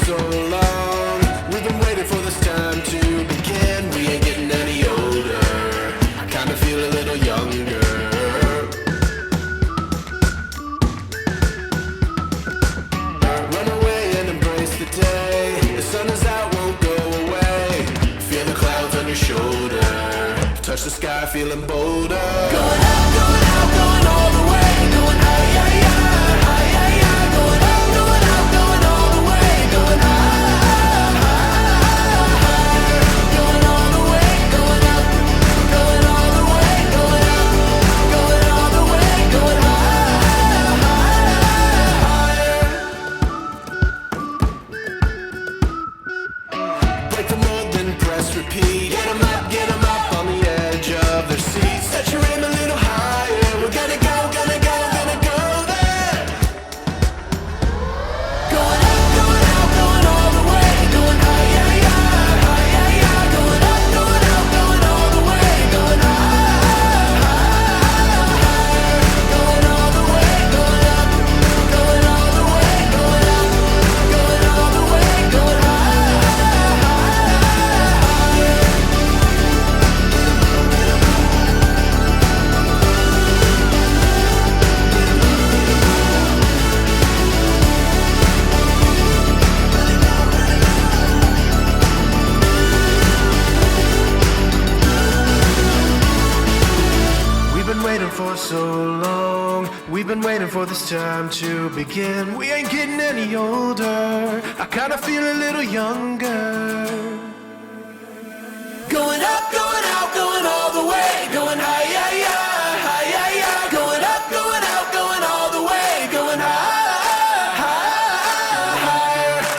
so long. We've been waiting for this time to begin. We ain't getting any older. I kinda feel a little younger. Run away and embrace the day. The sun is out, won't go away. Feel the clouds on your shoulder. Touch the sky, feeling bolder. Going up, going out, going all the way. Going high, yeah, yeah, high, yeah, yeah. Going up, going out, going all the way. Going high, higher. Going all the way, going up. Going all the way, going up. Going all the way, going higher. Break the mold, then press repeat. Get 'em up on the edge of their seats. Set your aim a little higher. We're gonna go, gonna go, gonna go there. Going up, going out, going all the way. Going high, yeah, yeah, high, yeah, yeah. Going up, going out, going all the way. Going higher. Going all the way, going up. Going all the way, going up. Going all the way, going We've been waiting for so long. We've been waiting for this time to begin. We ain't getting any older. I kinda feel a little younger. Going up, going out, going all the way. Going high, yeah, yeah, high, yeah, yeah. Going up, going out, going all the way. Going higher.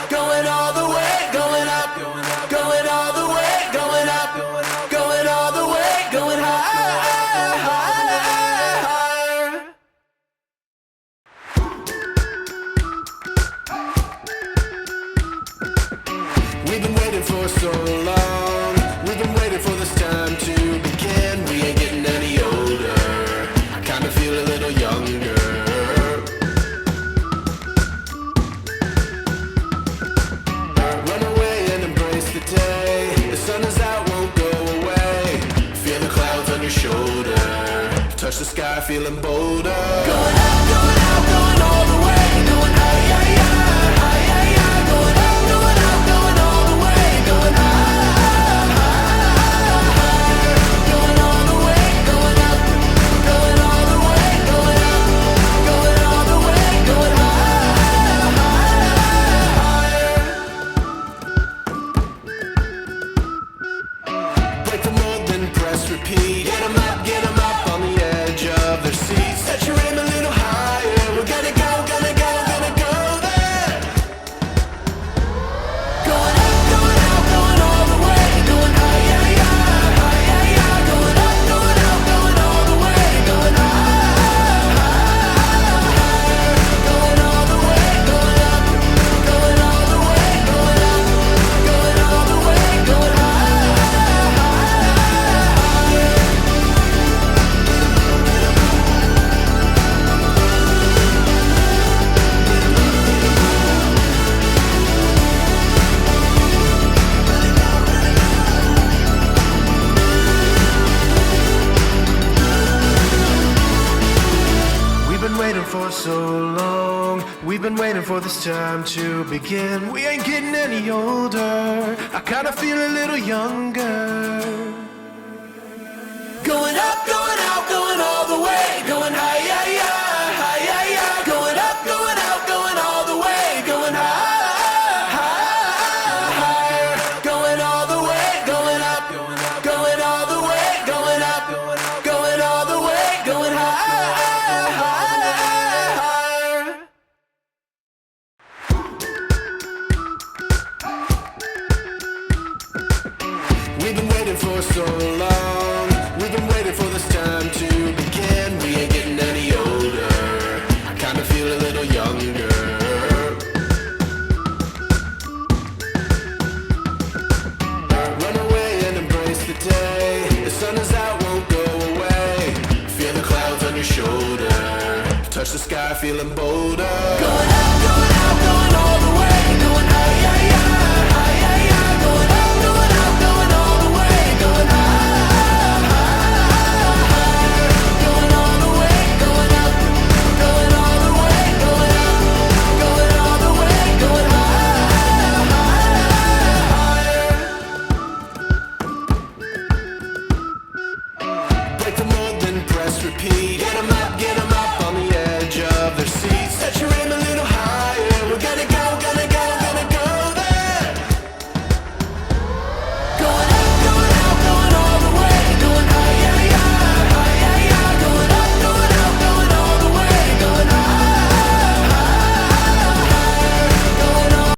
Going all the way, going up. Going all the way, going up. Going all the way, going higher. We've been waiting for so long. We've been waiting for this time to begin. We ain't getting any older. I kinda feel a little younger. Run away and embrace the day. The sun is out, won't go away. Feel the clouds on your shoulder. Touch the sky, feeling bolder. Going up, going out, going all the way. Going high, yeah, yeah, high, yeah, yeah. Going up, going out, going all the way. Going higher. Going all the way, going up. Going all the way, going up. Going all the way, going higher. Break the mold, then press repeat. Get 'em up on the edge of their seats. Set your aim a little higher. We're gonna go, gonna go, gonna go there. Going up, going out, going all the way. Going high, yeah, yeah, high, yeah, yeah. Going up, going out, going all the way. Going higher. Going all the way, going up. Going all the way, going up. Going all the way, going We've been waiting for so long. We've been waiting for this time to begin. We ain't getting any older. I kinda feel a little younger. Going up, going out, going all the way. Going high, yeah, yeah, high, yeah, yeah. Going up, going out, going all the way. Going higher. Going all the way, going up. Going all the way, going up. Going all the way, going higher. We've been waiting for so long. We've been waiting for this time to begin. We ain't getting any older. I kinda feel a little younger. Run away and embrace the day. The sun is out, won't go away. Feel the clouds on your shoulder. Touch the sky, feeling bolder. Going up, going out, going all the way. Going high, yeah, repeat. Get 'em